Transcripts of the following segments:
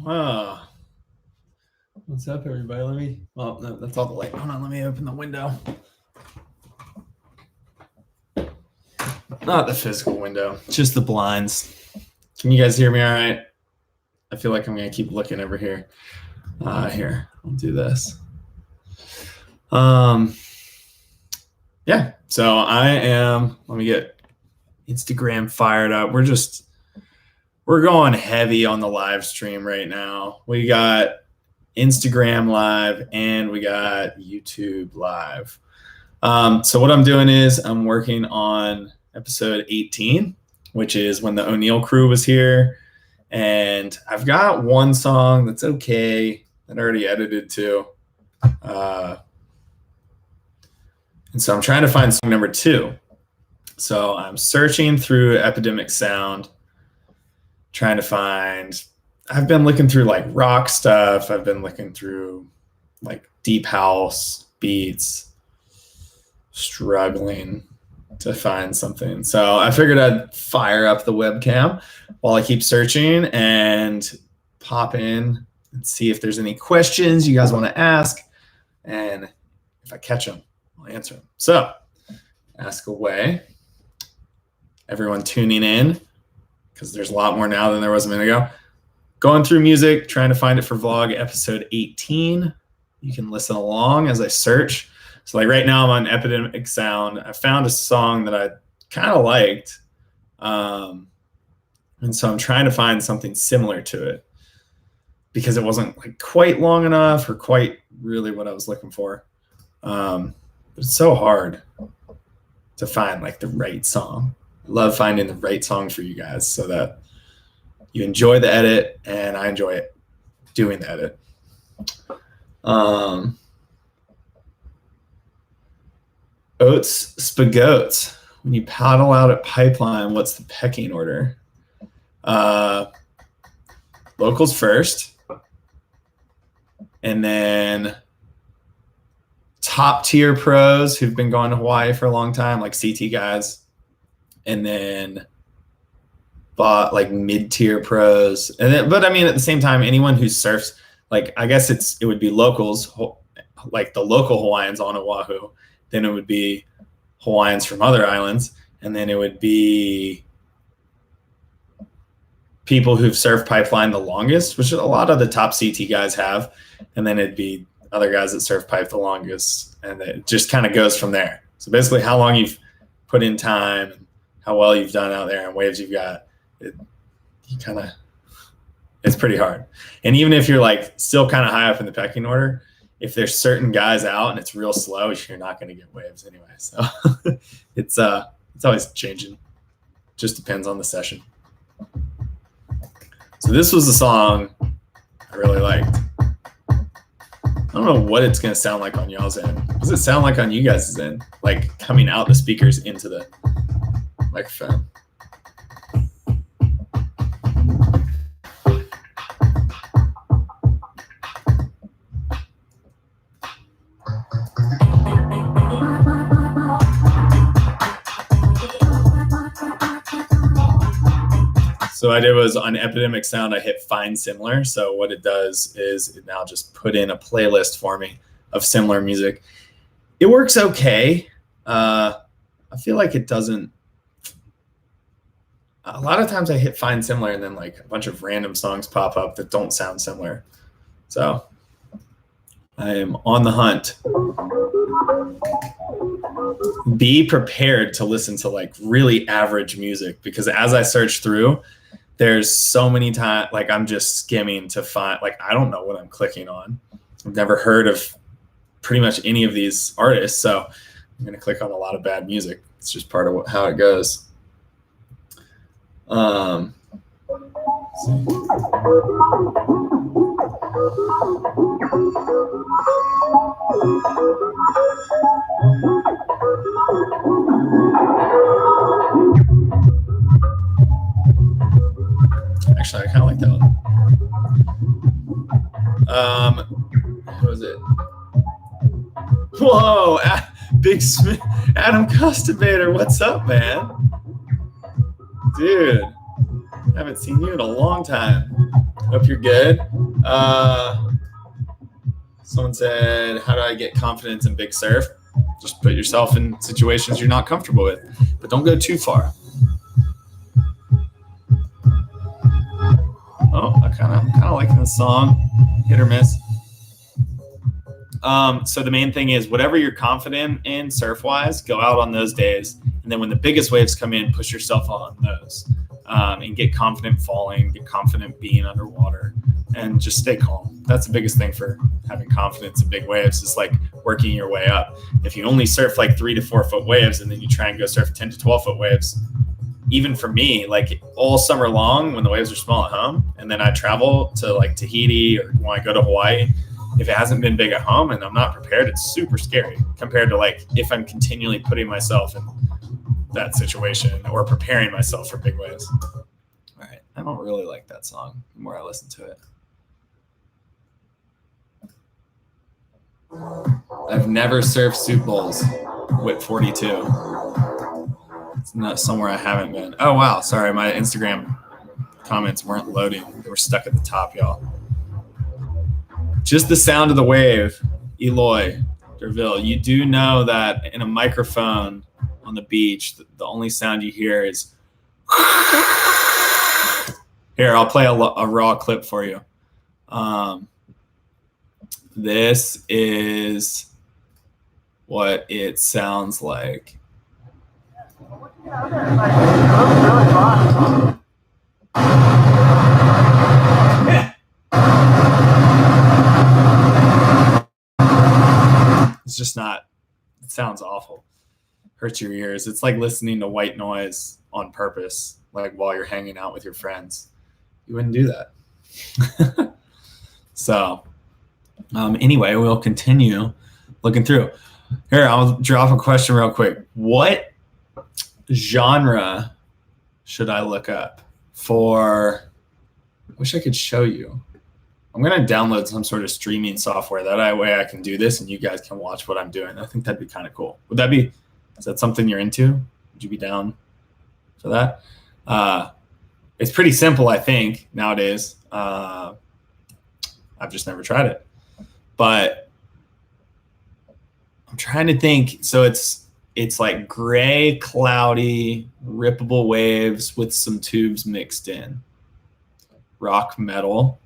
Wow. What's up, everybody? Let me, well, no, that's all the light. Hold on, let me open the window. Not the physical window, just the blinds. Can you guys hear me all right? I feel like I'm going to keep looking over here. Here, I'll do this. Yeah, so I am, let me get Instagram fired up. We're going heavy on the live stream right now. We got Instagram live and we got YouTube live. So what I'm doing is I'm working on episode 18, which is when the O'Neill crew was here. And I've got one song that's okay that I already edited to. And so I'm trying to find song number 2. So I'm searching through Epidemic Sound, trying to find, I've been looking through like rock stuff. I've been looking through like deep house beats, struggling to find something. So I figured I'd fire up the webcam while I keep searching and pop in and see if there's any questions you guys want to ask. And if I catch them, I'll answer them. So ask away. Everyone tuning in, because there's a lot more now than there was a minute ago. Going through music, trying to find it for vlog episode 18. You can listen along as I search. So like right now I'm on Epidemic Sound. I found a song that I kind of liked. And so I'm trying to find something similar to it because it wasn't like quite long enough or quite really what I was looking for. But it's so hard to find like the right song. I love finding the right song for you guys so that you enjoy the edit and I enjoy it doing the edit. Oats Spagoats. When you paddle out at Pipeline, what's the pecking order? Locals first. And then top tier pros who've been going to Hawaii for a long time, like CT guys. And then bought like mid-tier pros. And then, but I mean, at the same time, anyone who surfs, like, I guess it would be locals, like the local Hawaiians on Oahu. Then it would be Hawaiians from other islands. And then it would be people who've surfed Pipeline the longest, which a lot of the top CT guys have. And then it'd be other guys that surf pipe the longest. And it just kind of goes from there. So basically how long you've put in time and how well you've done out there and waves you've got, it's pretty hard. And even if you're like still kind of high up in the pecking order, if there's certain guys out and it's real slow, you're not going to get waves anyway. So it's always changing. Just depends on the session. So this was the song I really liked. I don't know what it's going to sound like on y'all's end. What does it sound like on you guys' end? Like coming out the speakers into the microphone. So what I did was on Epidemic Sound, I hit find similar. So what it does is it now just put in a playlist for me of similar music. It works okay. I feel like it doesn't. A lot of times I hit find similar and then like a bunch of random songs pop up that don't sound similar. So I am on the hunt. Be prepared to listen to like really average music because as I search through, there's so many times like I'm just skimming to find, like I don't know what I'm clicking on. I've never heard of pretty much any of these artists, so I'm going to click on a lot of bad music. It's just part of how it goes. Actually, I kind of like that one. What was it? Whoa, Big Smith, Adam Customator, what's up, man? Dude, Haven't seen you in a long time. Hope you're good. Someone said, how do I get confidence in big surf? Just put yourself in situations you're not comfortable with, but don't go too far. Oh, I'm kind of liking this song. Hit or miss. So the main thing is whatever you're confident in surf-wise, go out on those days. And then when the biggest waves come in, push yourself on those. And get confident falling, get confident being underwater, and just stay calm. That's the biggest thing for having confidence in big waves, is like working your way up. If you only surf like 3 to 4 foot waves and then you try and go surf 10 to 12 foot waves, even for me, like all summer long when the waves are small at home, and then I travel to like Tahiti or when I go to Hawaii, if it hasn't been big at home and I'm not prepared, it's super scary compared to like if I'm continually putting myself in that situation or preparing myself for big waves. All right. I don't really like that song the more I listen to it. I've never surfed soup bowls with 42. It's not somewhere I haven't been. Oh, wow. Sorry. My Instagram comments weren't loading. They were stuck at the top, y'all. Just the sound of the wave, Eloy Derville. You do know that in a microphone on the beach, the only sound you hear is. Here, I'll play a raw clip for you. This is what it sounds like. It's just not, it sounds awful. Hurts your ears. It's like listening to white noise on purpose, like while you're hanging out with your friends. You wouldn't do that. So anyway, we'll continue looking through. Here, I'll drop a question real quick. What genre should I look up for? I wish I could show you. I'm going to download some sort of streaming software. That way I can do this and you guys can watch what I'm doing. I think that'd be kind of cool. Is that something you're into? Would you be down for that? It's pretty simple, I think, nowadays. I've just never tried it. But I'm trying to think. So it's like gray, cloudy, rippable waves with some tubes mixed in. Rock metal.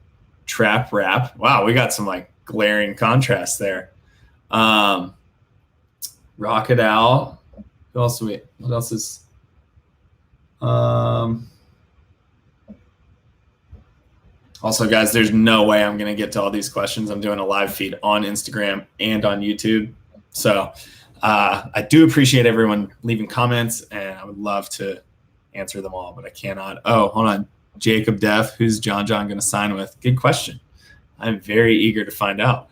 Trap rap. Wow, we got some like glaring contrast there. Rock It Out. What else is also, guys, there's no way I'm gonna get to all these questions. I'm doing a live feed on Instagram and on YouTube. So I do appreciate everyone leaving comments, and I would love to answer them all, but I cannot. Oh, hold on. Jacob Deff, who's John going to sign with? Good question. I'm very eager to find out.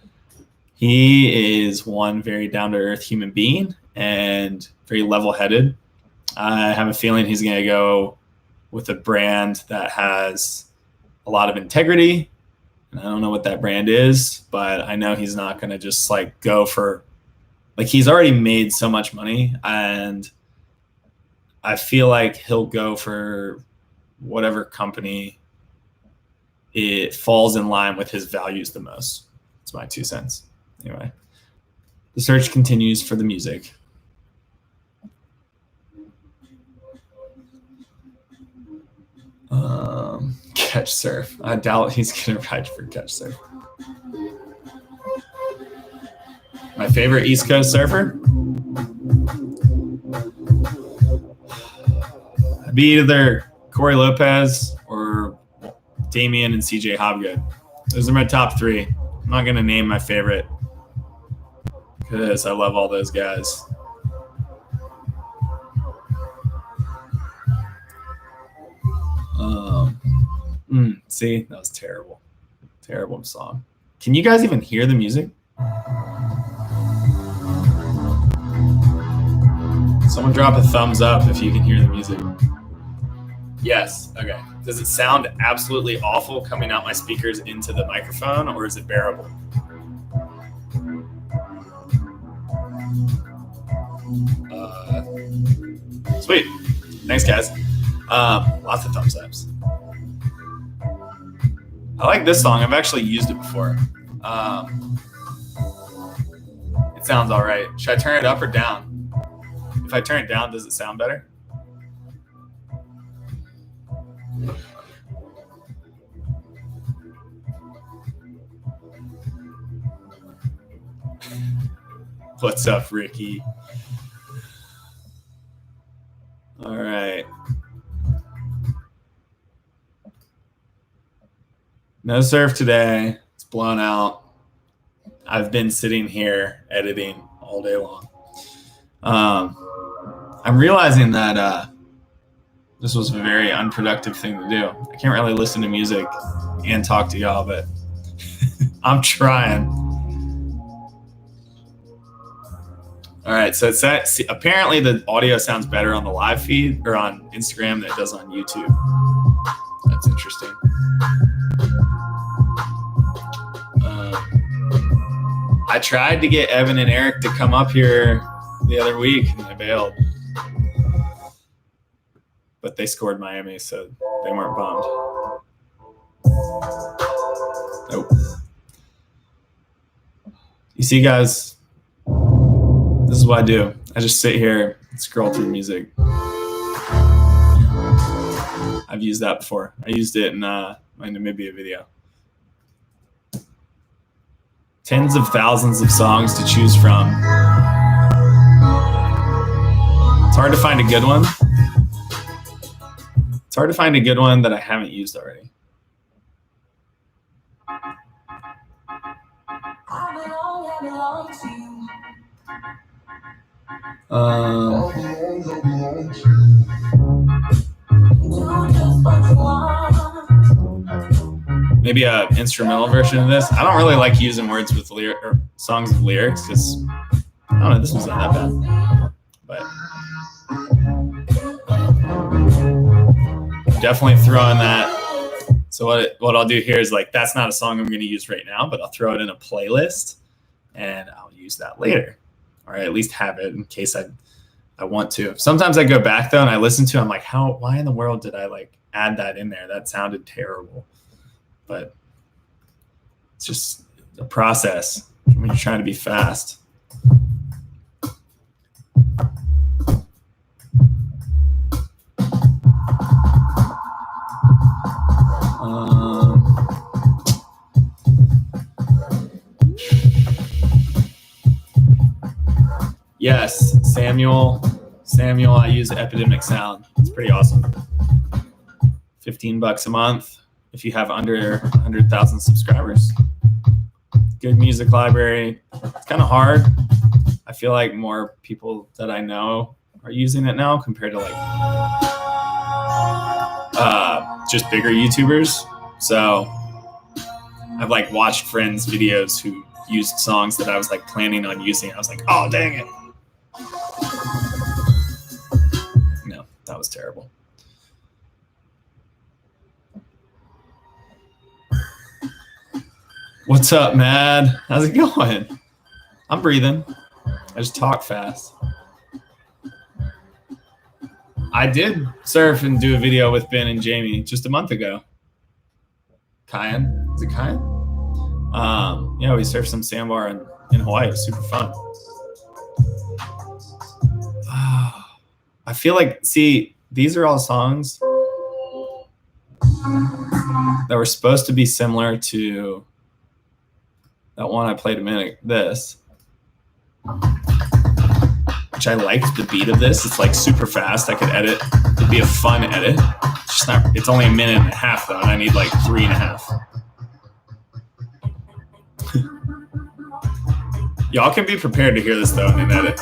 He is one very down-to-earth human being and very level-headed. I have a feeling he's going to go with a brand that has a lot of integrity. And I don't know what that brand is, but I know he's not going to just like go for, like, he's already made so much money, and I feel like he'll go for whatever company it falls in line with his values the most. It's my 2 cents. Anyway, the search continues for the music. Catch surf. I doubt he's gonna ride for catch surf. My favorite East Coast surfer? I'd be either Corey Lopez or Damian and CJ Hobgood. Those are my top 3. I'm not going to name my favorite because I love all those guys. See, that was terrible. Terrible song. Can you guys even hear the music? Someone drop a thumbs up if you can hear the music. Yes. Okay. Does it sound absolutely awful coming out my speakers into the microphone, or is it bearable? Sweet. Thanks, guys. Lots of thumbs ups. I like this song. I've actually used it before. It sounds all right. Should I turn it up or down? If I turn it down, does it sound better? What's up, Ricky? All right. No surf today. It's blown out. I've been sitting here editing all day long. I'm realizing that this was a very unproductive thing to do. I can't really listen to music and talk to y'all, but I'm trying. All right, so it's that. See, apparently the audio sounds better on the live feed or on Instagram than it does on YouTube. That's interesting. I tried to get Evan and Eric to come up here the other week, and they bailed. But they scored Miami, so they weren't bummed. Nope. You see, guys, this is what I do. I just sit here and scroll through music. I've used that before. I used it in my Namibia video. Tens of thousands of songs to choose from. It's hard to find a good one. It's hard to find a good one that I haven't used already. Maybe an instrumental version of this. I don't really like using words with or songs with lyrics because I don't know, this one's not that bad. But definitely throw in that. So what I'll do here is like, that's not a song I'm going to use right now, but I'll throw it in a playlist and I'll use that later, or at least have it in case I want to. Sometimes I go back though and I listen to it, I'm like, why in the world did I like add that in there? That sounded terrible. But it's just a process when you're trying to be fast. Yes, Samuel, I use Epidemic Sound. It's pretty awesome. $15 a month if you have under 100,000 subscribers. Good music library. It's kind of hard. I feel like more people that I know are using it now compared to like just bigger YouTubers. So I've like watched friends' videos who used songs that I was like planning on using. I was like, oh, dang it. No, that was terrible. What's up, Mad? How's it going? I'm breathing. I just talk fast. I did surf and do a video with Ben and Jamie just a month ago. Kyan? Is it Kyan? Yeah, we surfed some sandbar in Hawaii. It was super fun. I feel like, see, these are all songs that were supposed to be similar to that one I played a minute, this, which I liked the beat of this. It's like super fast. I could edit. It'd be a fun edit. It's just not, it's only a minute and a half though, and I need like 3.5. Y'all can be prepared to hear this though in an edit.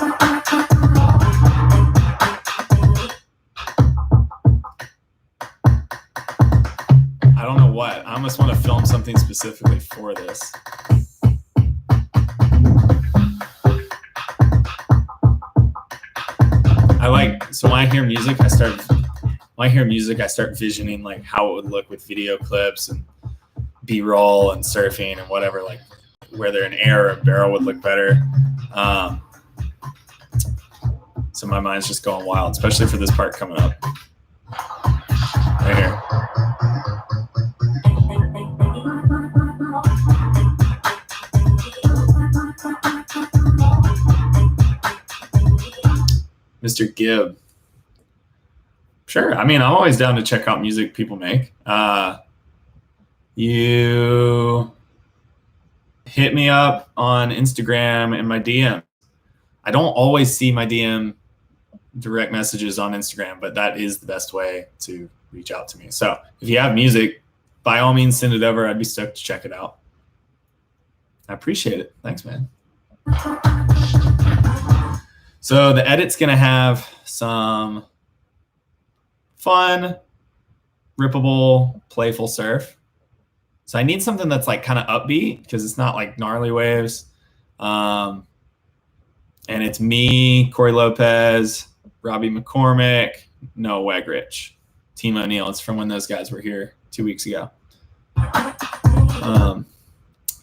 I don't know what. I almost want to film something specifically for this. So when I hear music, I start visioning like how it would look with video clips and B-roll and surfing and whatever, like whether an air or a barrel would look better. So my mind's just going wild, especially for this part coming up. Right here. Mr. Gibb. Sure. I mean, I'm always down to check out music people make. You hit me up on Instagram and my DM. I don't always see my DM direct messages on Instagram, but that is the best way to reach out to me. So if you have music, by all means, send it over. I'd be stoked to check it out. I appreciate it. Thanks, man. So the edit's going to have some fun, rippable, playful surf. So I need something that's like kind of upbeat because it's not like gnarly waves. And it's me, Corey Lopez, Robbie McCormick, Noah Wegrich, Team O'Neill. It's from when those guys were here 2 weeks ago. I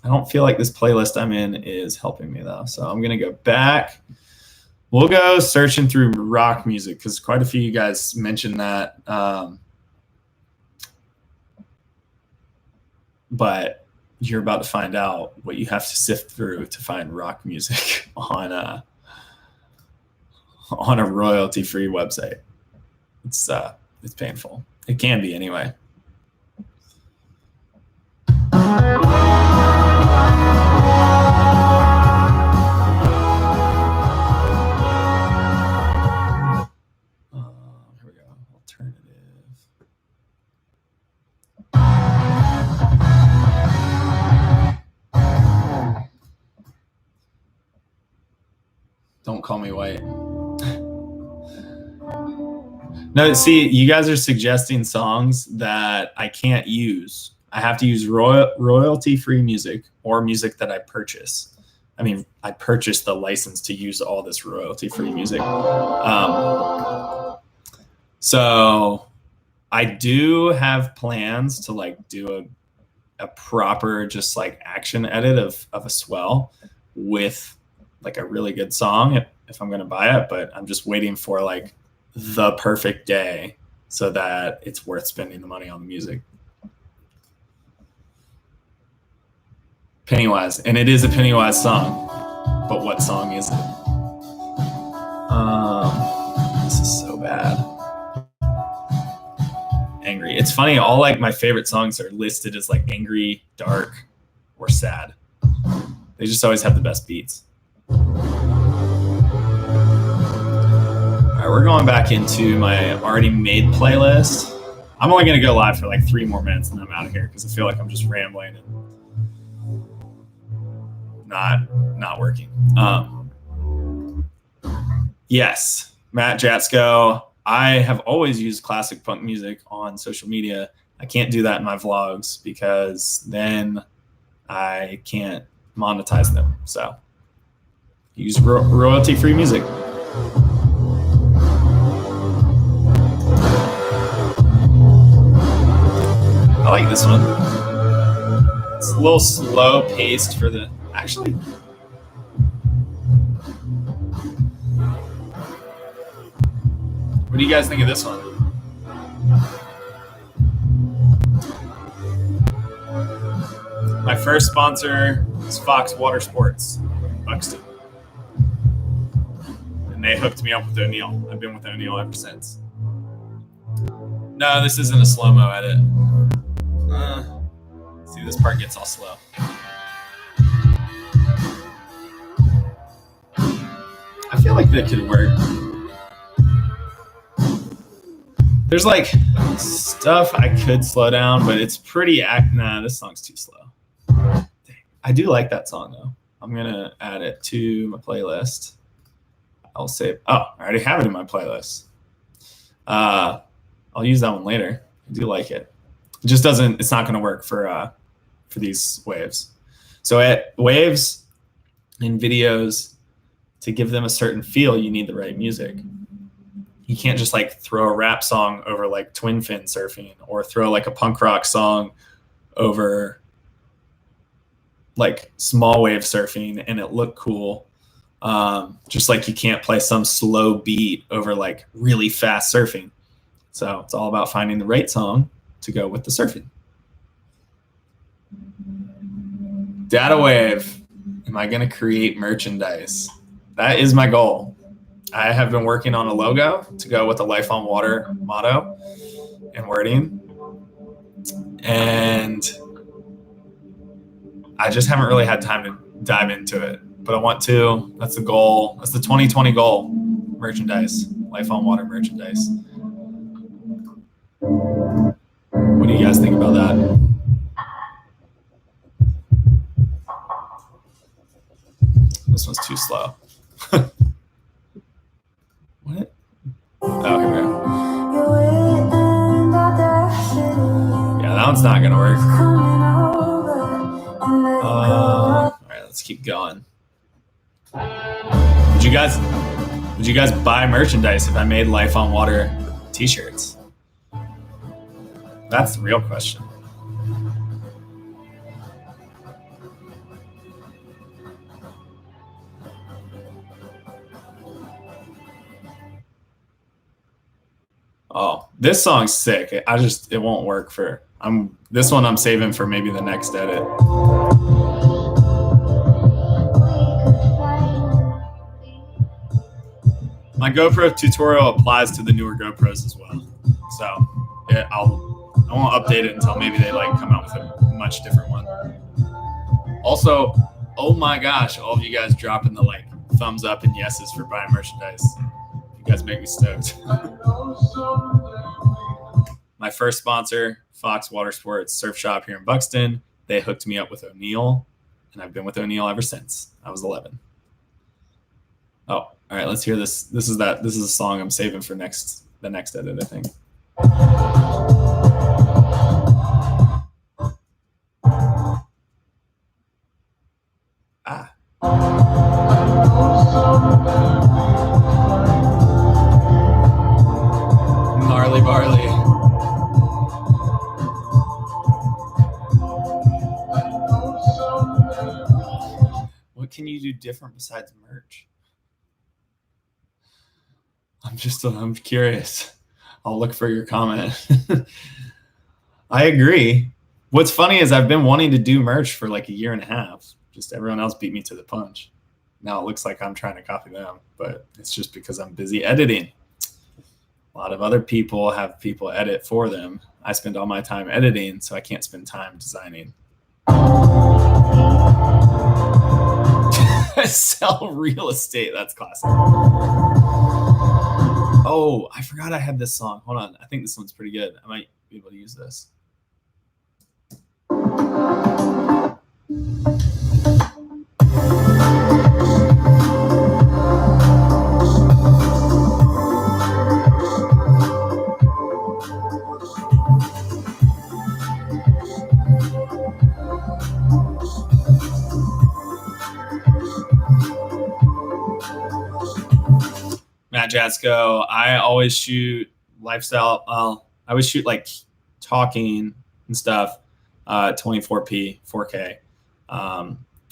don't feel like this playlist I'm in is helping me though. So I'm going to go back. We'll go searching through rock music because quite a few of you guys mentioned that. But you're about to find out what you have to sift through to find rock music on a royalty-free website. It's painful. It can be anyway. Here we go. Alternative. Don't call me white. No, see, you guys are suggesting songs that I can't use. I have to use royalty-free music or music that I purchase. I mean, I purchased the license to use all this royalty-free music. So I do have plans to like do a proper just like action edit of a swell with like a really good song if I'm going to buy it, but I'm just waiting for like the perfect day so that it's worth spending the money on the music. Pennywise, and it is a Pennywise song, but what song is it? This is so bad. Angry. It's funny, all like my favorite songs are listed as like angry, dark, or sad. They just always have the best beats. All right, we're going back into my already made playlist. I'm only going to go live for like 3 more minutes and I'm out of here because I feel like I'm just rambling and not working. Yes, Matt Jatsko. I have always used classic punk music on social media. I can't do that in my vlogs because then I can't monetize them. So use royalty-free music. I like this one. It's a little slow paced for the, actually. What do you guys think of this one? My first sponsor is Fox Water Sports, Buxton. And they hooked me up with O'Neill. I've been with O'Neill ever since. No, this isn't a slow-mo edit. See, this part gets all slow. I feel like that could work. There's like stuff I could slow down, but it's pretty nah, this song's too slow. Dang. I do like that song though. I'm gonna add it to my playlist. I'll save. Oh, I already have it in my playlist. I'll use that one later. I do like it. It just doesn't. It's not gonna work for these waves. So at waves in videos, to give them a certain feel, you need the right music. You can't just like throw a rap song over like twin fin surfing or throw like a punk rock song over like small wave surfing and it look cool. Just like you can't play some slow beat over like really fast surfing. So it's all about finding the right song to go with the surfing. Data wave. Am I going to create merchandise? That is my goal. I have been working on a logo to go with the Life on Water motto and wording. And I just haven't really had time to dive into it, but I want to. That's the goal. That's the 2020 goal. Merchandise, Life on Water merchandise. What do you guys think about that? This one's too slow. What? Oh, here we go. Yeah, that one's not gonna work. All right, let's keep going. Would you guys buy merchandise if I made Life on Water t-shirts? That's the real question. Oh, this song's sick. It won't work for. This one I'm saving for maybe the next edit. My GoPro tutorial applies to the newer GoPros as well, so I won't update it until maybe they come out with a much different one. Also, oh my gosh, all of you guys dropping the thumbs up and yeses for buying merchandise. You guys make me stoked. My first sponsor, Fox Water Sports Surf Shop here in Buxton. They hooked me up with O'Neill, and I've been with O'Neill ever since. I was 11. Oh, all right. Let's hear this. This is a song I'm saving for the next edit, I think. Barley. What can you do different besides merch? I'm curious. I'll look for your comment. I agree. What's funny is I've been wanting to do merch for a year and a half. Just everyone else beat me to the punch. Now it looks like I'm trying to copy them, but it's just because I'm busy editing. A lot of other people have people edit for them. I spend all my time editing, so I can't spend time designing. Sell real estate. That's classic. Oh, I forgot I had this song. Hold on. I think this one's pretty good. I might be able to use this. Matt Jasko, I always shoot lifestyle. I always shoot talking and stuff, 24p, 4K.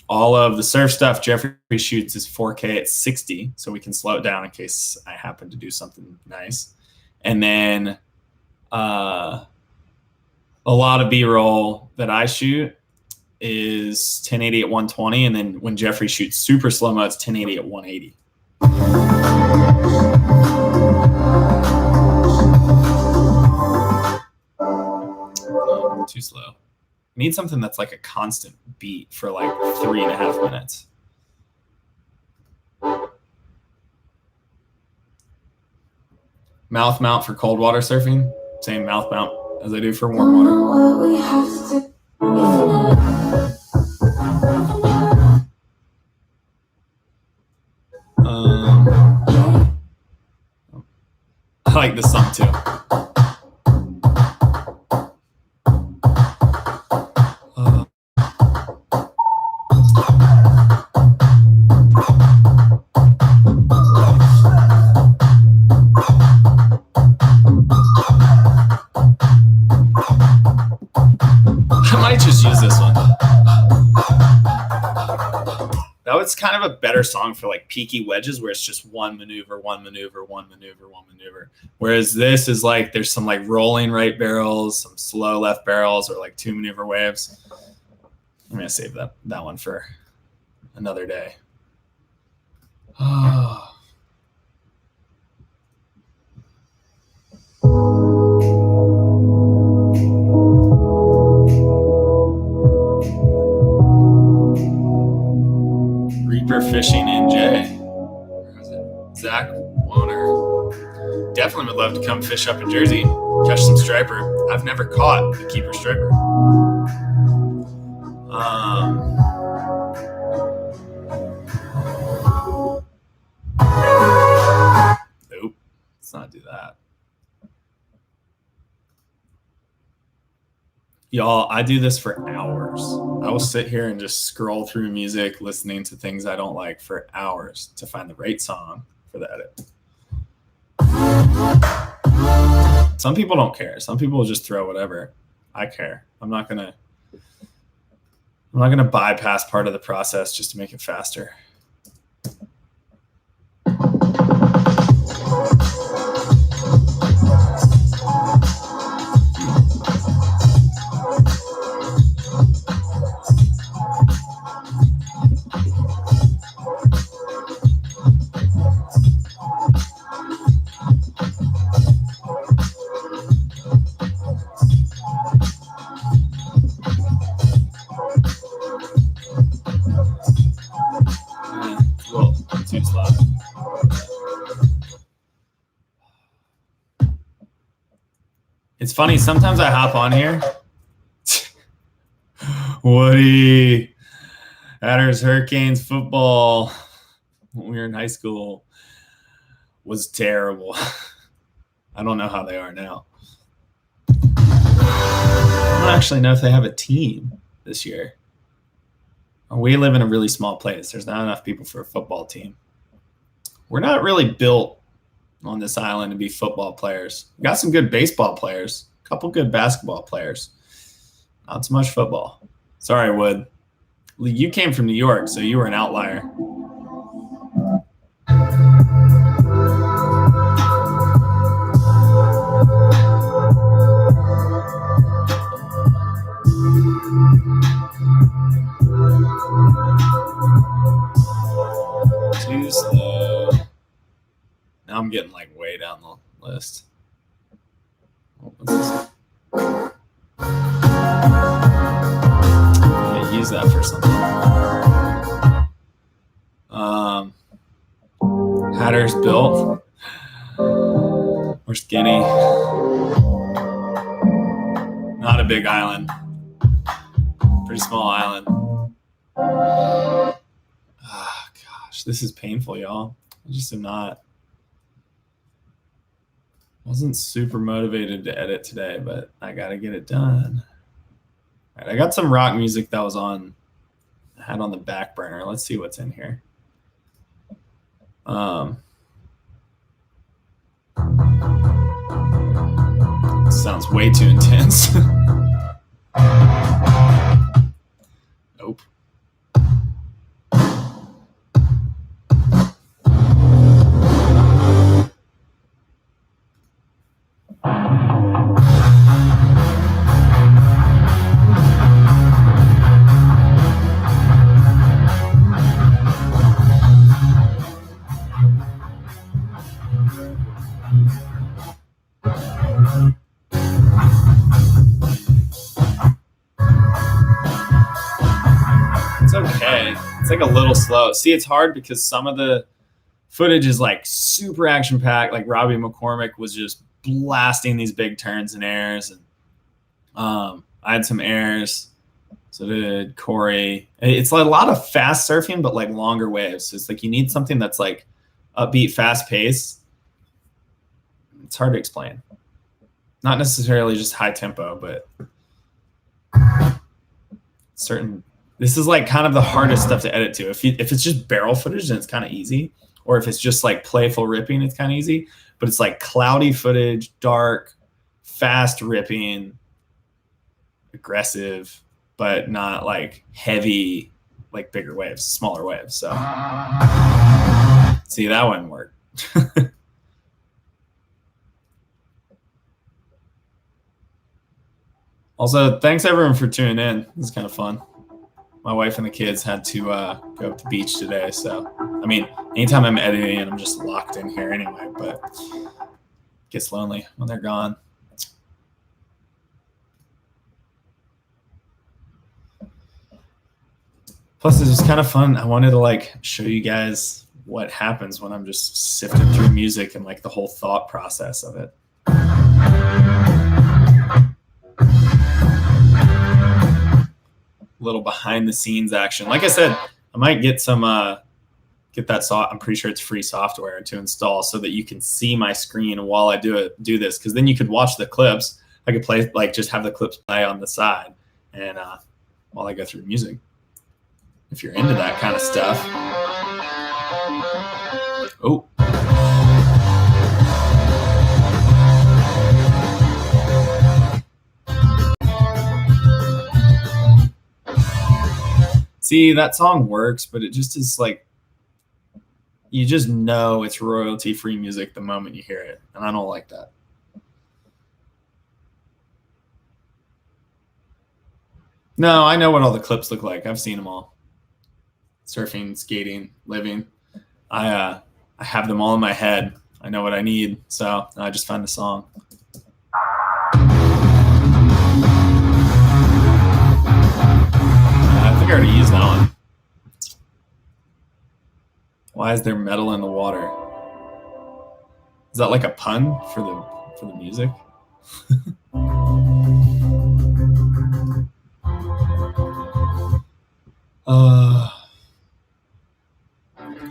All of the surf stuff Jeffrey shoots is 4K at 60, so we can slow it down in case I happen to do something nice. And then a lot of B-roll that I shoot is 1080 at 120, and then when Jeffrey shoots super slow-mo, it's 1080 at 180. Too slow. I need something that's a constant beat for 3.5 minutes. Mouth mount for cold water surfing. Same mouth mount as I do for warm water. I like this song too. I might just use this one. That was kind of a better song for peaky wedges where it's just one maneuver, one maneuver, one maneuver, one maneuver. Whereas this is there's some rolling right barrels, some slow left barrels, or 2 maneuver waves. I'm going to save that one for another day. Oh. fishing in Jay. Zach Warner. Definitely would love to come fish up in Jersey, catch some striper. I've never caught a keeper striper. Nope, let's not do that. Y'all, I do this for hours. I will sit here and just scroll through music, listening to things I don't like for hours to find the right song for the edit. Some people don't care. Some people will just throw whatever. I care. I'm not gonna bypass part of the process just to make it faster. It's funny, sometimes I hop on here. Woody, Hatters Hurricanes football when we were in high school was terrible. I don't know how they are now. I don't actually know if they have a team this year. We live in a really small place. There's not enough people for a football team. We're not really built on this island to be football players. We got some good baseball players, a couple good basketball players. Not so much football. Sorry, Wood. You came from New York, so you were an outlier. Too slow. Now I'm getting like way down the list. What's this? Can't use that for something. Hatters built. We're skinny. Not a big island. Pretty small island. Oh, gosh, this is painful, y'all. I just am not. Wasn't super motivated to edit today, but I got to get it done. All right, I got some rock music that was on, I had on the back burner. Let's see what's in here. Sounds way too intense. Nope. It's okay. It's like a little slow. See, it's hard because some of the footage is like super action packed. Like Robbie McCormick was just blasting these big turns and airs, and I had some airs. So did Corey. It's like a lot of fast surfing, but like longer waves. So it's like you need something that's like upbeat, fast paced. It's hard to explain. Not necessarily just high tempo, but certain. This is like kind of the hardest stuff to edit to. If it's just barrel footage, then it's kind of easy. Or if it's just like playful ripping, it's kind of easy. But it's like cloudy footage, dark, fast ripping, aggressive, but not like heavy, like bigger waves, smaller waves. So see, that wouldn't work. Also, thanks everyone for tuning in. This is kind of fun. My wife and the kids had to go to the beach today. So, I mean, anytime I'm editing, I'm just locked in here anyway, but it gets lonely when they're gone. Plus, it's just kind of fun. I wanted to like show you guys what happens when I'm just sifting through music and like the whole thought process of it. Little behind the scenes action. Like I said, I might get some get that I'm pretty sure it's free software to install so that you can see my screen while I do this, because then you could watch the clips. I could play, like, just have the clips play on the side and while I go through music, if you're into that kind of stuff. Oh, see, that song works, but it just is like, you just know it's royalty-free music the moment you hear it, and I don't like that. No, I know what all the clips look like. I've seen them all. Surfing, skating, living. I have them all in my head. I know what I need, so I just find the song. I think I already used that one. Why is there metal in the water? Is that like a pun for the music?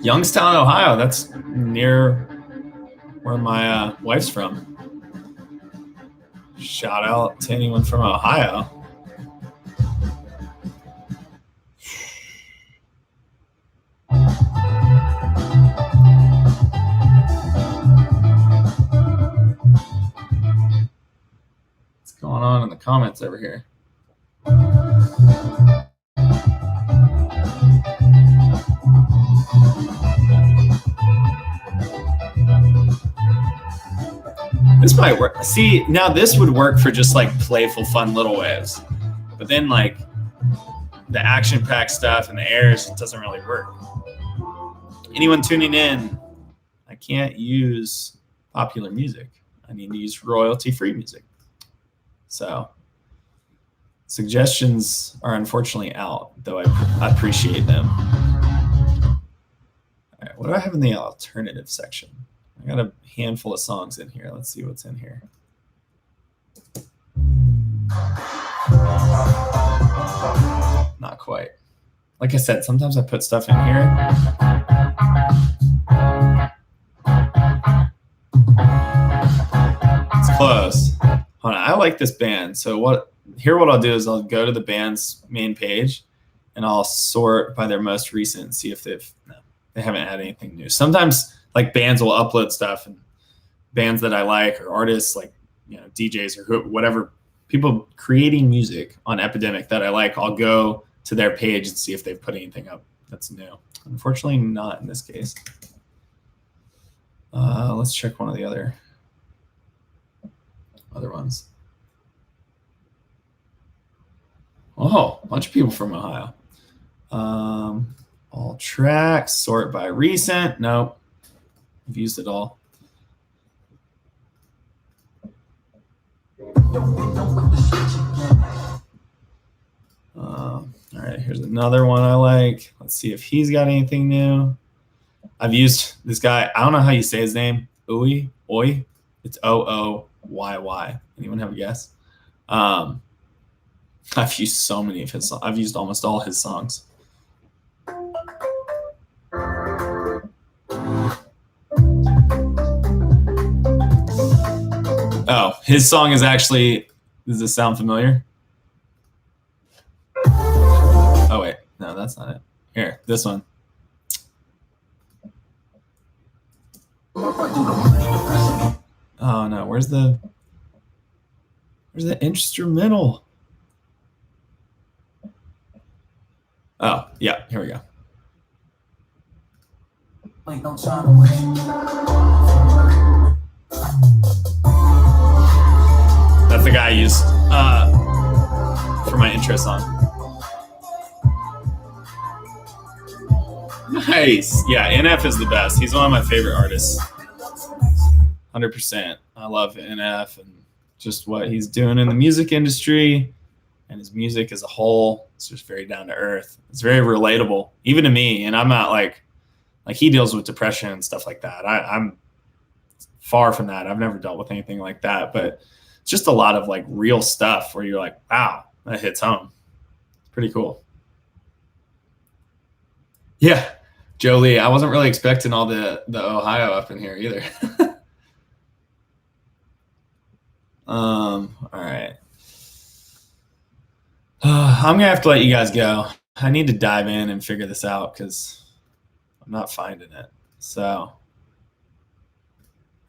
Youngstown, Ohio. That's near where my wife's from. Shout out to anyone from Ohio. What's going on in the comments over here? This might work. See, now this would work for just like playful, fun little waves. But then like the action-packed stuff and the airs, it doesn't really work. Anyone tuning in, I can't use popular music. I need to use royalty-free music. So suggestions are unfortunately out, though I appreciate them. All right, what do I have in the alternative section? I got a handful of songs in here. Let's see what's in here. Not quite. Like I said, sometimes I put stuff in here. It's close. Hold on, I like this band. So what I'll do is I'll go to the band's main page and I'll sort by their most recent and see if they haven't added anything new. Sometimes like bands will upload stuff, and bands that I like or artists like, DJs or whatever, people creating music on Epidemic that I like, I'll go to their page and see if they've put anything up that's new. Unfortunately, not in this case. Let's check one of the other ones. Oh, a bunch of people from Ohio. All tracks, sort by recent. Nope. I've used it all. All right, here's another one I like. Let's see if he's got anything new. I've used this guy. I don't know how you say his name. Oi. It's Ooyy. Anyone have a guess? I've used so many of his songs. I've used almost all his songs. Oh, his song is actually, does this sound familiar? Oh, wait. No, that's not it. Here, this one. Oh, no. Where's the instrumental? Oh, yeah. Here we go. That's the guy I used for my intro song. Nice. Yeah, NF is the best. He's one of my favorite artists. 100%. I love NF and just what he's doing in the music industry and his music as a whole, it's just very down to earth. It's very relatable, even to me. And I'm not like he deals with depression and stuff like that. I'm far from that. I've never dealt with anything like that, but it's just a lot of like real stuff where you're like, wow, that hits home. It's pretty cool. Yeah. Jolie, I wasn't really expecting all the Ohio up in here either. All right. I'm gonna have to let you guys go. I need to dive in and figure this out because I'm not finding it. So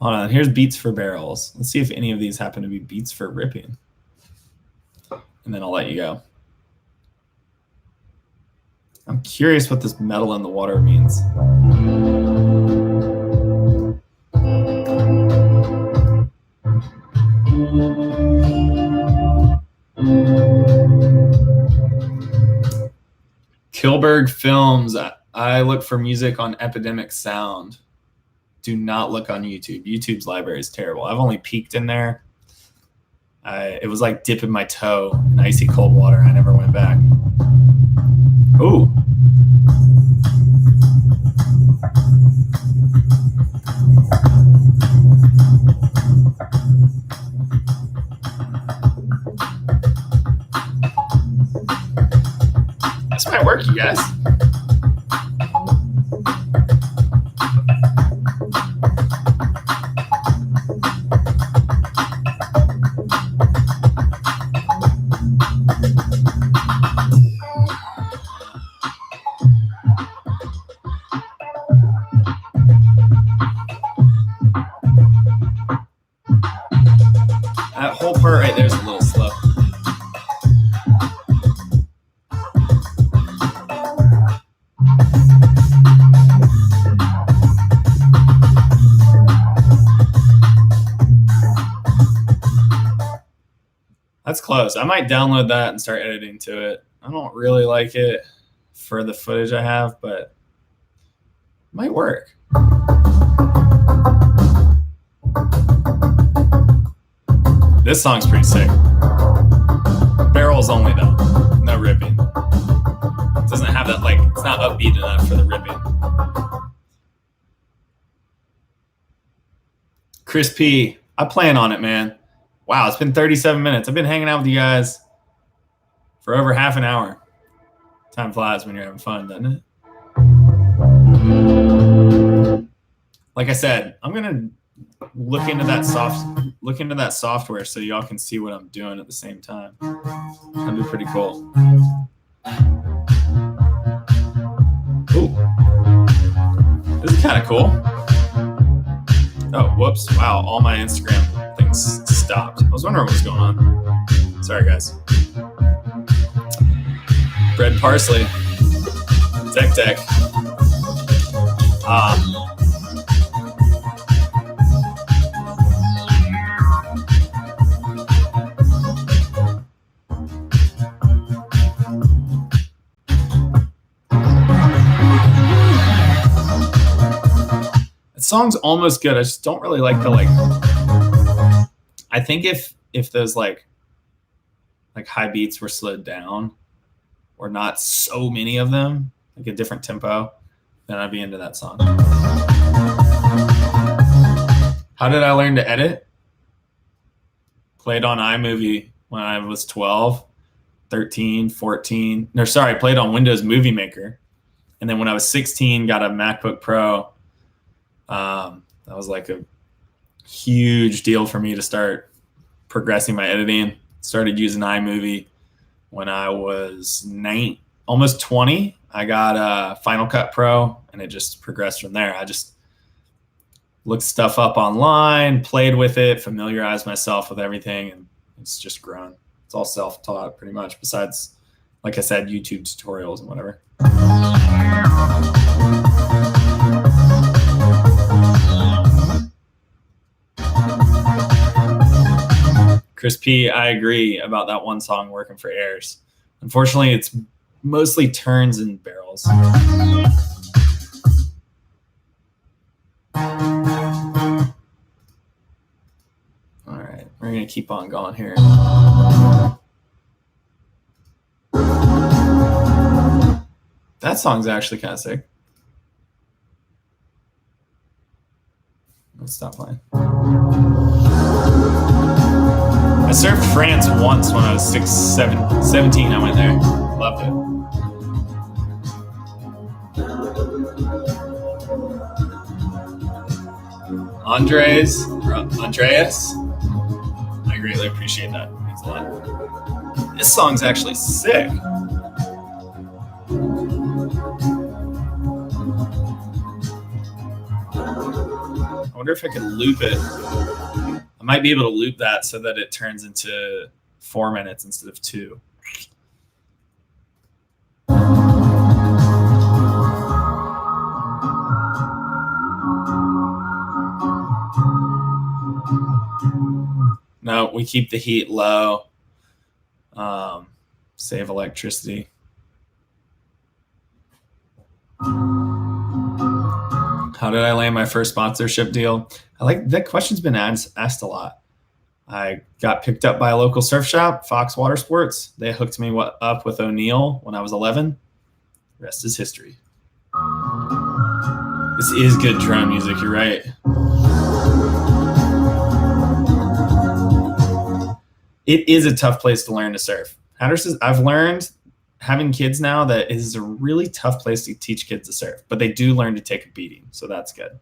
hold on. Here's beats for barrels. Let's see if any of these happen to be beats for ripping. And then I'll let you go. I'm curious what this metal in the water means. Kilberg Films. I look for music on Epidemic Sound. Do not look on YouTube. YouTube's library is terrible. I've only peeked in there. It was like dipping my toe in icy cold water. I never went back. Ooh. This might work, you guys. That whole part right there is a little slow. That's close. I might download that and start editing to it. I don't really like it for the footage I have, but it might work. This song's pretty sick. Barrels only though, no ripping. It doesn't have that, like, it's not upbeat enough for the ripping. Chris P, I plan on it, man. Wow, it's been 37 minutes. I've been hanging out with you guys for over half an hour. Time flies when you're having fun, doesn't it? Like I said, I'm gonna look into that software so y'all can see what I'm doing at the same time. That'd be pretty cool. Ooh, this is kind of cool. Oh, whoops! Wow, all my Instagram things stopped. I was wondering what was going on. Sorry, guys. Bread parsley. Tech. The song's almost good. I just don't really like the I think if those like high beats were slowed down or not so many of them, like a different tempo, then I'd be into that song. How did I learn to edit? Played on iMovie when I was 12, 13, 14. No, sorry, played on Windows Movie Maker. And then when I was 16, got a MacBook Pro. That was like a huge deal for me to start progressing my editing. Started using iMovie when I was almost 20. I got a Final Cut Pro, and it just progressed from there. I just looked stuff up online, played with it, familiarized myself with everything, and it's just grown. It's all self-taught pretty much, besides, like I said, YouTube tutorials and whatever. Chris P, I agree about that one song working for airs. Unfortunately, it's mostly turns and barrels. All right, we're gonna keep on going here. That song's actually kind of sick. Let's stop playing. I surfed France once when I was 17. I went there. Loved it. Andreas. I greatly appreciate that. It means a lot. This song's actually sick. I wonder if I could loop it. I might be able to loop that so that it turns into 4 minutes instead of 2. No, we keep the heat low. Save electricity. How did I land my first sponsorship deal? I like that question's been asked a lot. I got picked up by a local surf shop, Fox Water Sports. They hooked me up with O'Neill when I was 11. The rest is history. This is good drone music, you're right. It is a tough place to learn to surf. Hatteras, I've learned having kids now that it is a really tough place to teach kids to surf, but they do learn to take a beating, so that's good.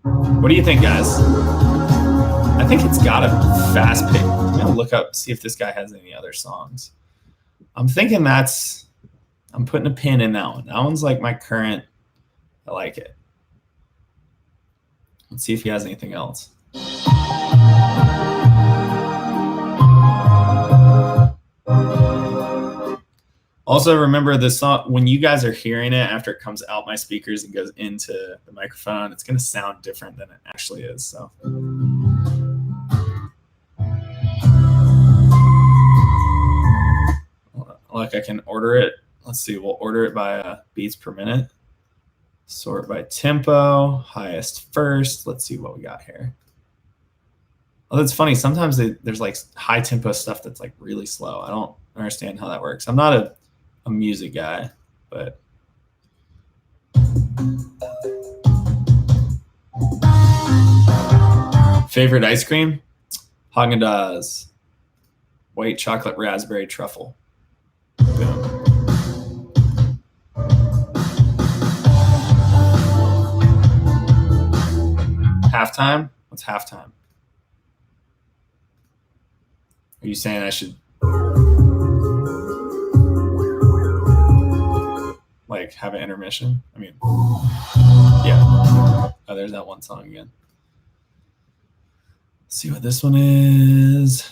What do you think, guys? I think it's got a fast pace. I'm gonna look up, see if this guy has any other songs. I'm thinking I'm putting a pin in that one. That one's like my current, I like it. Let's see if he has anything else. Also, remember this song, when you guys are hearing it after it comes out my speakers and goes into the microphone, it's going to sound different than it actually is. So, like I can order it. Let's see, we'll order it by beats per minute. Sort by tempo, highest first. Let's see what we got here. Oh, that's funny. Sometimes there's like high tempo stuff that's like really slow. I don't understand how that works. I'm not a music guy, but favorite ice cream? Haagen-Dazs, white chocolate raspberry truffle. Boom. Halftime? What's halftime? Are you saying I should like have an intermission? I mean, yeah. Oh, there's that one song again. Let's see what this one is.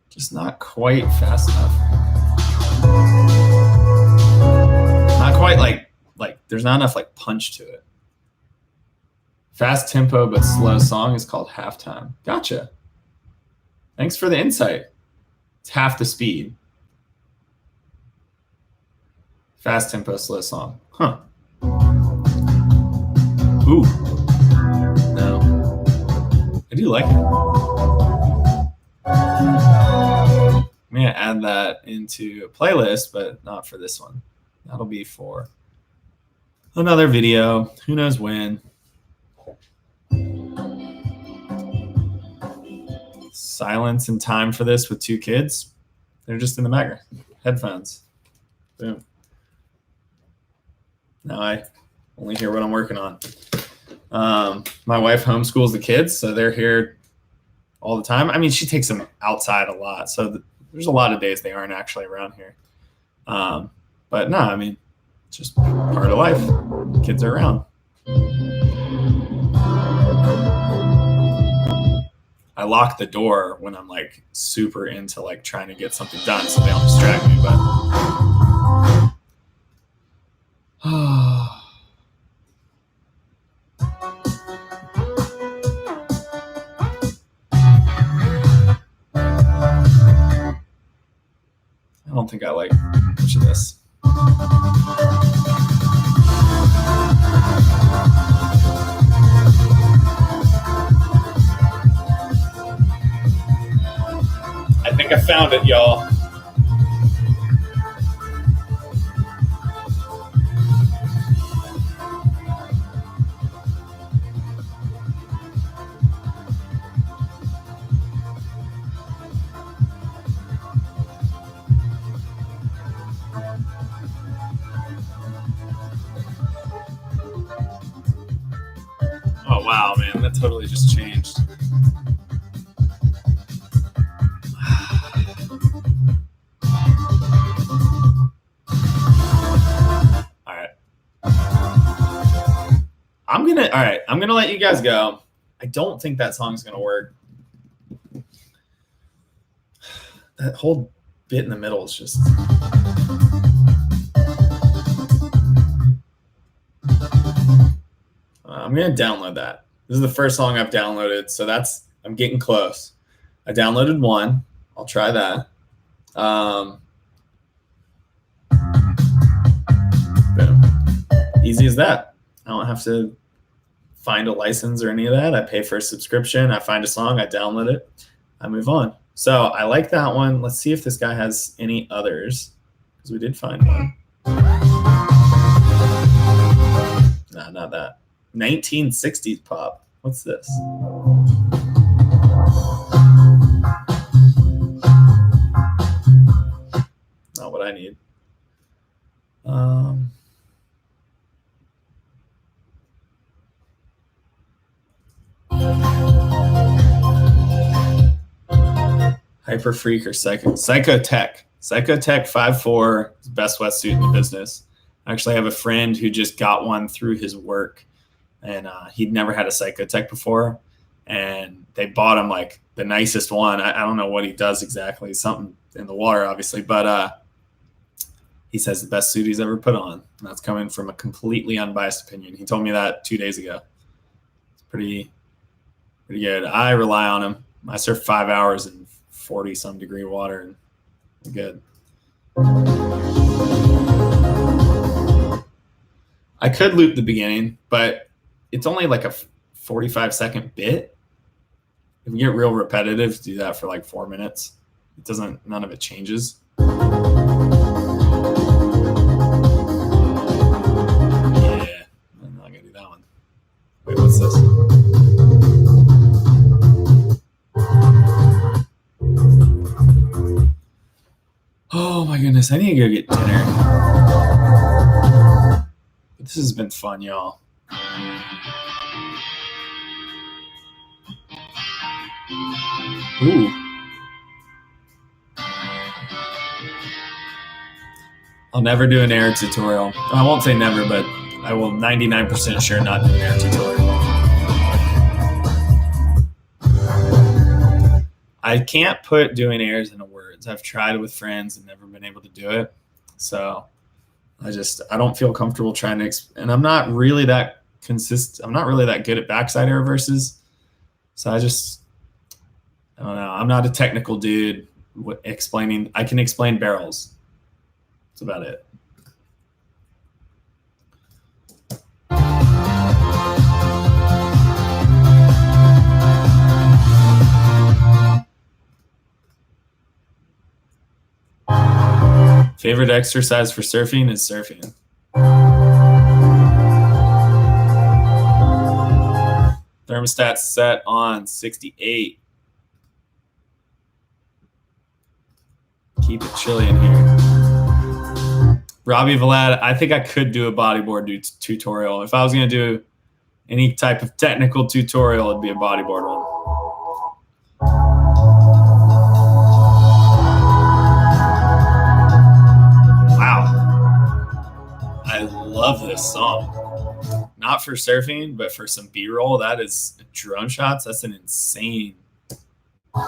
Just not quite fast enough. Not quite like there's not enough like punch to it. Fast tempo but slow song is called halftime. Gotcha. Thanks for the insight. It's half the speed. Fast tempo, slow song. Huh. Ooh. No. I do like it. I'm going to add that into a playlist, but not for this one. That'll be for another video. Who knows when. Silence and time for this with 2 kids. They're just in the background. Headphones. Boom. Now I only hear what I'm working on. My wife homeschools the kids, so they're here all the time. I mean, she takes them outside a lot, so there's a lot of days they aren't actually around here. But no, I mean, it's just part of life. Kids are around. I lock the door when I'm like super into like trying to get something done so they don't distract me, but I don't think I like much of this. found it, y'all. Oh, wow, man. That totally just changed. All right. I'm gonna let you guys go. I don't think that song's gonna work. That whole bit in the middle is just... I'm going to download that. This is the first song I've downloaded, so I'm getting close. I downloaded one. I'll try that. Boom. Easy as that. I don't have to find a license or any of that. I pay for a subscription. I find a song. I download it. I move on. So I like that one. Let's see if this guy has any others, because we did find one. Nah, not that. 1960s pop. What's this? Not what I need. Hyper Freak or Psychotech. Psychotech 5.4 is the best wetsuit in the business. I actually have a friend who just got one through his work, and he'd never had a Psychotech before, and they bought him like the nicest one. I don't know what he does exactly, something in the water, obviously, but he says the best suit he's ever put on. And that's coming from a completely unbiased opinion. He told me that 2 days ago. It's pretty good. I rely on him. I surf 5 hours in 40-some degree water, and I'm good. I could loop the beginning, but it's only like a 45-second bit. If we get real repetitive, do that for like 4 minutes. None of it changes. Yeah, I'm not gonna do that one. Wait, what's this? Oh my goodness, I need to go get dinner. But this has been fun, y'all. Ooh. I'll never do an air tutorial. I won't say never, but I will 99% sure not do an air tutorial. I can't put doing airs into words. I've tried with friends and never been able to do it. So I don't feel comfortable trying to, and I'm not really that I'm not really that good at backside air reverses. So I don't know. I'm not a technical dude explaining. I can explain barrels. That's about it. Favorite exercise for surfing is surfing. Thermostat set on 68. Keep it chilly in here. Robbie Vlad, I think I could do a bodyboard tutorial. If I was going to do any type of technical tutorial, it'd be a bodyboard one. I love this song. Not for surfing, but for some B-roll. That is drone shots. That's an insane. Yes.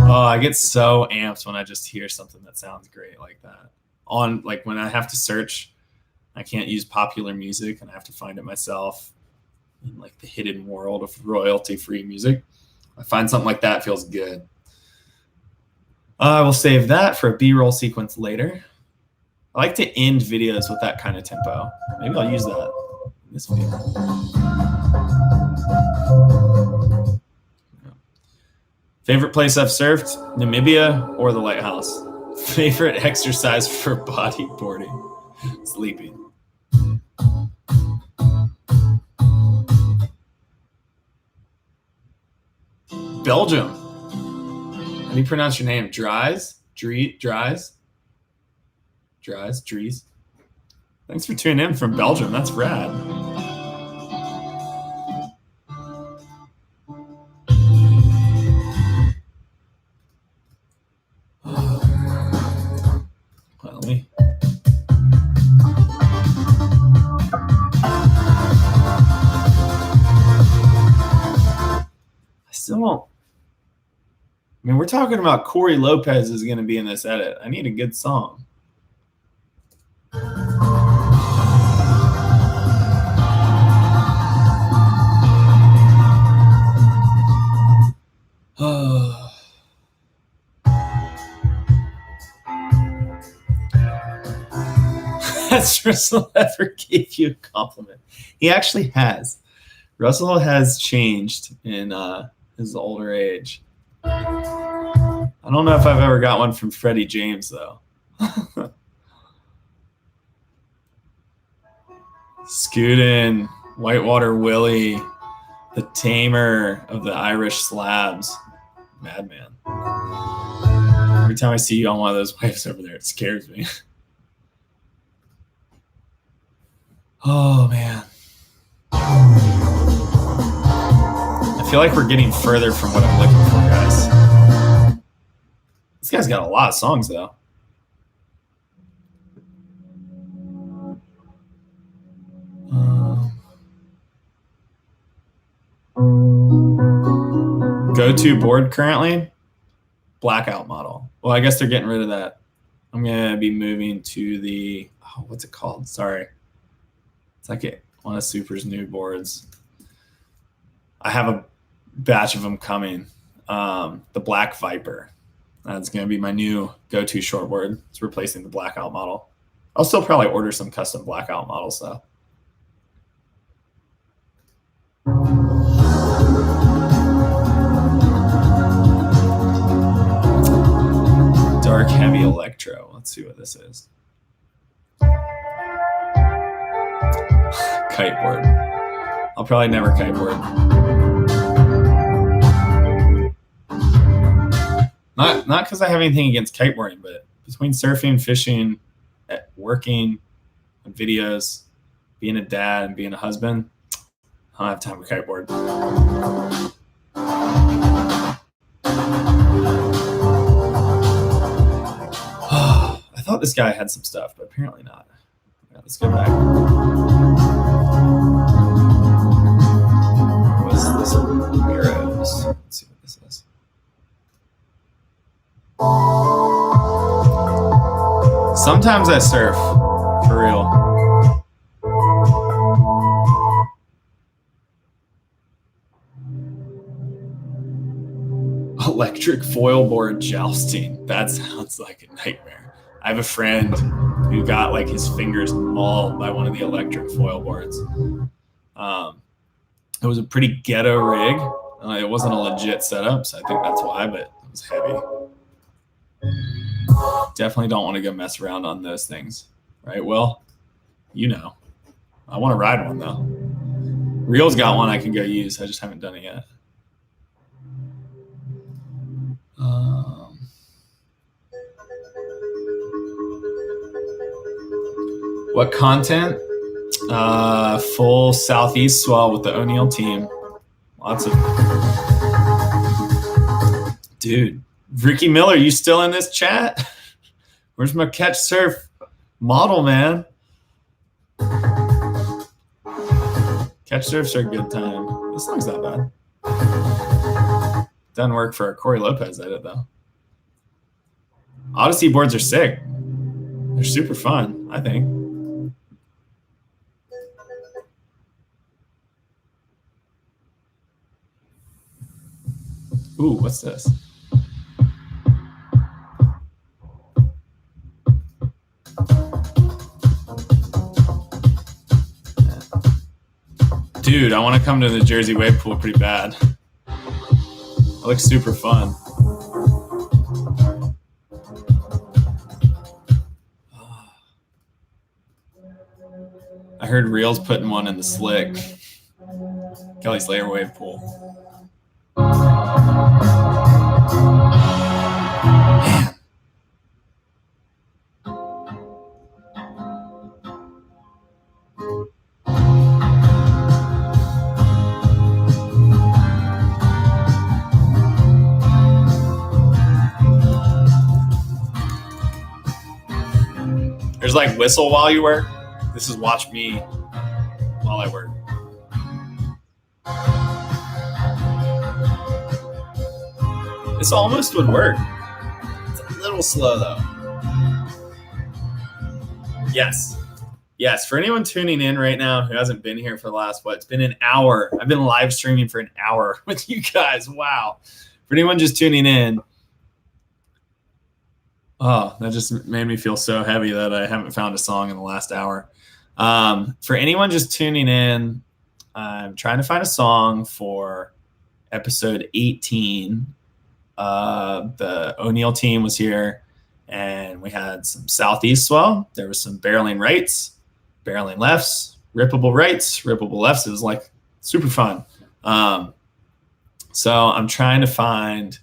Oh, I get so amped when I just hear something that sounds great like that. Like when I have to search, I can't use popular music and I have to find it myself in like the hidden world of royalty-free music. I find something like that feels good. I will save that for a B-roll sequence later. I like to end videos with that kind of tempo. Maybe I'll use that in this video. Favorite place I've surfed? Namibia or the lighthouse? Favorite exercise for bodyboarding? Sleeping. Belgium. How do you pronounce your name? Dries? Dries? Dries? Thanks for tuning in from Belgium. That's rad. Well, let me... I still won't... I mean, we're talking about Corey Lopez is going to be in this edit. I need a good song. Has Russell ever gave you a compliment? He actually has. Russell has changed in his older age. I don't know if I've ever got one from Freddie James, though. Scootin', Whitewater Willie, the tamer of the Irish slabs. Madman. Every time I see you on one of those waves over there, it scares me. Oh, man. I feel like we're getting further from what I'm looking for, guys. This guy's got a lot of songs, though. Go-to board currently? Blackout model. Well, I guess they're getting rid of that. I'm going to be moving to the... Oh, what's it called? Sorry. It's like one of Super's new boards. I have a batch of them coming. The Black Viper. That's going to be my new go-to shortboard. It's replacing the Blackout model. I'll still probably order some custom Blackout models, though. Dark Heavy Electro. Let's see what this is. Kiteboard. I'll probably never kiteboard. Not because I have anything against kiteboarding, but between surfing, fishing, working on videos, being a dad, and being a husband, I don't have time for kiteboard. I thought this guy had some stuff, but apparently not. Yeah, let's go back. What's this? Arrows. Let's see what this is. Sometimes I surf, for real. Electric foil board jousting. That sounds like a nightmare. I have a friend who got like his fingers mauled by one of the electric foil boards. It was a pretty ghetto rig. It wasn't a legit setup, so I think that's why, but it was heavy. Definitely don't want to go mess around on those things, right, Will? You know. I want to ride one, though. Real's got one I can go use. I just haven't done it yet. What content? Full Southeast swell with the O'Neill team. Lots of... Dude. Ricky Miller, you still in this chat? Where's my catch surf model, man? Catch surfs are a good time. This song's not bad. Doesn't work for a Corey Lopez edit, though. Odyssey boards are sick. They're super fun, I think. Ooh, what's this? Dude, I want to come to the Jersey wave pool pretty bad. looks super fun. I heard Reel's putting one in the slick. Kelly's layer wave pool. Man. There's like whistle while you work. This is watch me while I work. This almost would work. It's a little slow though. Yes. Yes. For anyone tuning in right now who hasn't been here for the last, it's been an hour. I've been live streaming for an hour with you guys. Wow. For anyone just tuning in, oh, that just made me feel so heavy that I haven't found a song in the last hour. For anyone just tuning in, I'm trying to find a song for episode 18. The O'Neill team was here, and we had some southeast swell. There was some barreling rights, barreling lefts, rippable rights, rippable lefts. It was like super fun. So I'm trying to find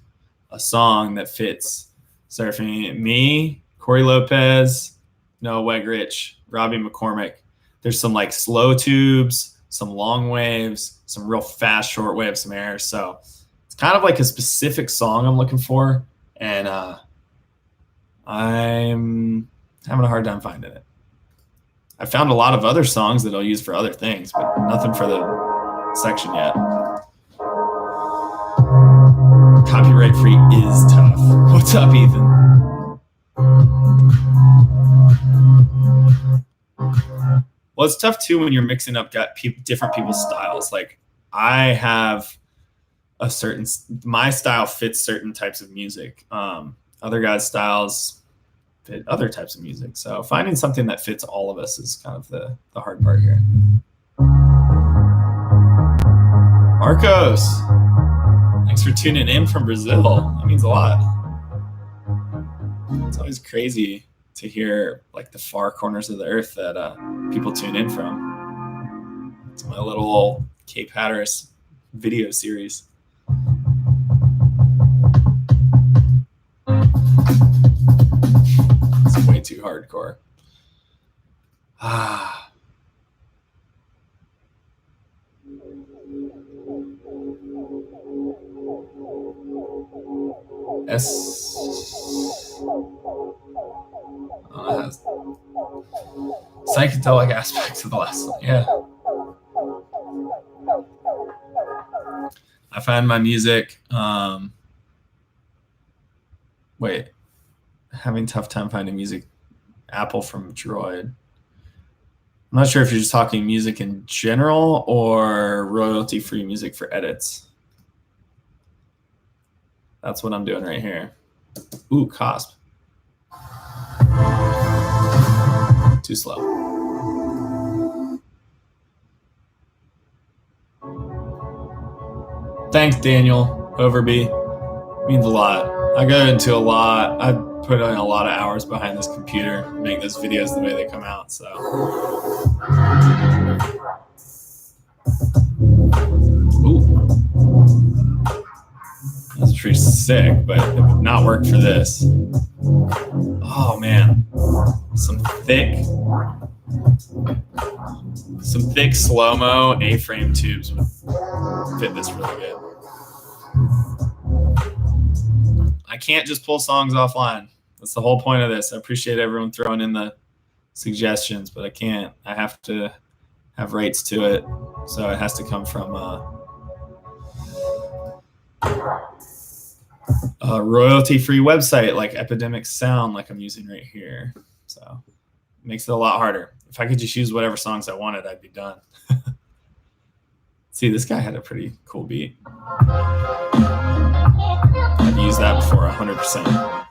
a song that fits surfing. Me, Corey Lopez, Noah Wegrich, Robbie McCormick. There's some like slow tubes, some long waves, some real fast short waves, some air. So it's kind of like a specific song I'm looking for, and I'm having a hard time finding it. I found a lot of other songs that I'll use for other things, but nothing for the section yet. Copyright free is tough. What's up, Ethan? Well, it's tough too when you're mixing up different people's styles. Like I have a certain, my style fits certain types of music. Other guys' styles fit other types of music. So finding something that fits all of us is kind of the hard part here. Marcos, thanks for tuning in from Brazil. That means a lot. It's always crazy to hear like the far corners of the earth that people tune in from. It's my little Cape Hatteras video series. It's way too hardcore. Psychedelic aspects of the last song. Yeah. I find my music, having tough time finding music. Apple from Droid. I'm not sure if you're just talking music in general or royalty-free music for edits. That's what I'm doing right here. Ooh, cosp. Too slow. Thanks, Daniel Overby. Means a lot. I go into a lot. I put in a lot of hours behind this computer to make those videos the way they come out. So, ooh, that's pretty sick, but it would not work for this. Oh man, some thick slow-mo A-frame tubes would fit this really good. I can't just pull songs offline. That's the whole point of this. I appreciate everyone throwing in the suggestions, but I can't. I have to have rights to it, so it has to come from a royalty-free website like Epidemic Sound, like I'm using right here. So it makes it a lot harder. If I could just use whatever songs I wanted, I'd be done. See, this guy had a pretty cool beat. I've used that before 100%.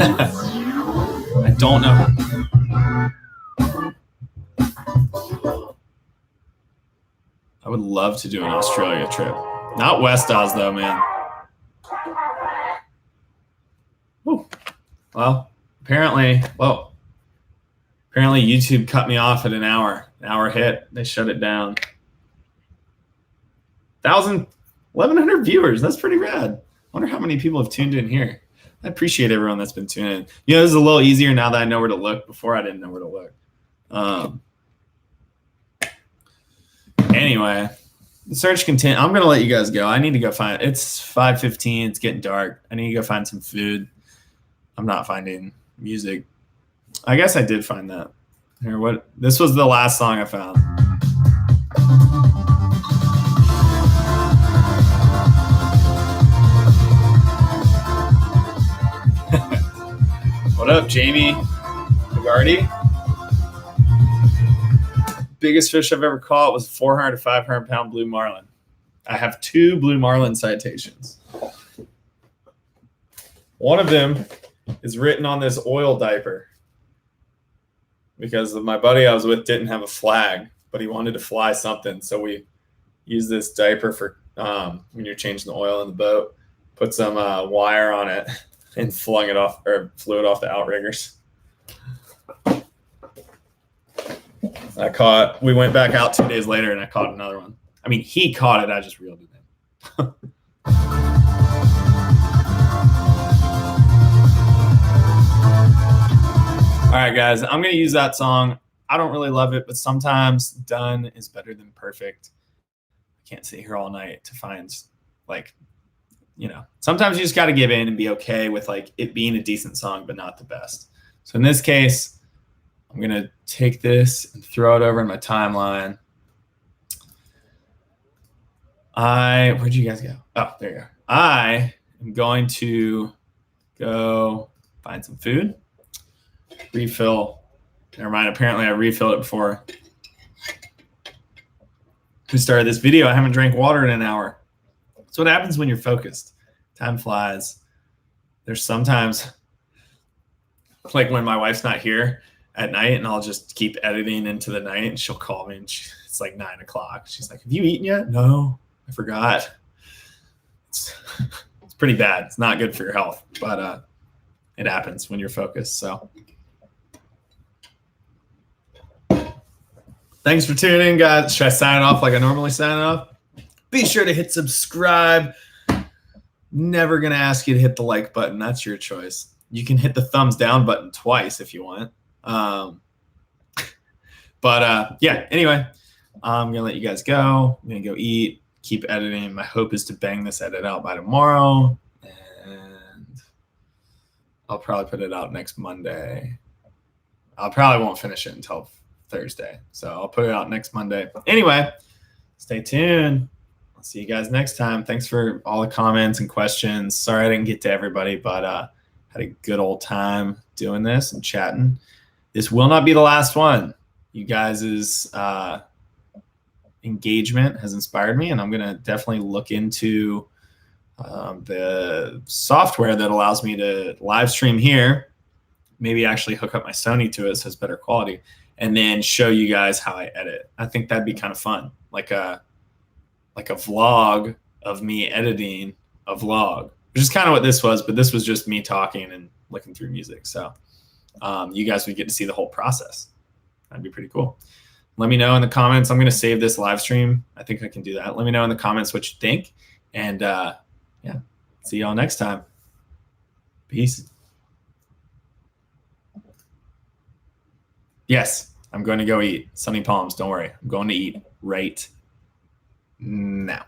I don't know. I would love to do an Australia trip. Not West Oz though, man. Whew. Well, apparently YouTube cut me off at an hour. An hour hit. They shut it down. 1,100 viewers. That's pretty rad. I wonder how many people have tuned in here. I appreciate everyone that's been tuning in. You know, this is a little easier now that I know where to look. Before I didn't know where to look. Anyway, the search continue. I'm going to let you guys go. I need to go find. It's 5:15. It's getting dark. I need to go find some food. I'm not finding music. I guess I did find that. Here, what? This was the last song I found. What up, Jamie Hagarty? Biggest fish I've ever caught was 400 to 500 pound blue marlin. I have 2 blue marlin citations. One of them is written on this oil diaper because my buddy I was with didn't have a flag, but he wanted to fly something. So we used this diaper for when you're changing the oil in the boat, put some wire on it and flung it off or flew it off the outriggers. We went back out 2 days later and I caught another one. I mean, he caught it. I just reeled it in. All right, guys, I'm going to use that song. I don't really love it, but sometimes done is better than perfect. I can't sit here all night to find, like, you know, sometimes you just got to give in and be okay with, like, it being a decent song, but not the best. So in this case, I'm going to take this and throw it over in my timeline. Where'd you guys go? Oh, there you go. I am going to go find some food. Refill. Never mind. Apparently, I refilled it before we started this video. I haven't drank water in an hour. That's what happens when you're focused. Time flies. There's sometimes, like when my wife's not here at night, and I'll just keep editing into the night, and she'll call me, and it's like 9 o'clock. She's like, "Have you eaten yet?" "No, I forgot." It's pretty bad. It's not good for your health, but it happens when you're focused. So. Thanks for tuning in, guys. Should I sign off like I normally sign off? Be sure to hit subscribe. Never going to ask you to hit the like button. That's your choice. You can hit the thumbs down button twice if you want. Yeah, anyway, I'm going to let you guys go. I'm going to go eat, keep editing. My hope is to bang this edit out by tomorrow. And I'll probably put it out next Monday. I probably won't finish it until Thursday. So I'll put it out next Monday. Anyway, stay tuned. I'll see you guys next time. Thanks for all the comments and questions. Sorry I didn't get to everybody, but had a good old time doing this and chatting. This will not be the last one. You guys' engagement has inspired me, and I'm going to definitely look into the software that allows me to live stream here, maybe actually hook up my Sony to it so it's better quality, and then show you guys how I edit. I think that'd be kind of fun, like a vlog of me editing a vlog, which is kind of what this was, but this was just me talking and looking through music. So you guys would get to see the whole process. That'd be pretty cool. Let me know in the comments. I'm going to save this live stream. I think I can do that. Let me know in the comments what you think. And yeah, see y'all next time. Peace. Yes, I'm going to go eat. Sunny Palms, don't worry. I'm going to eat right now.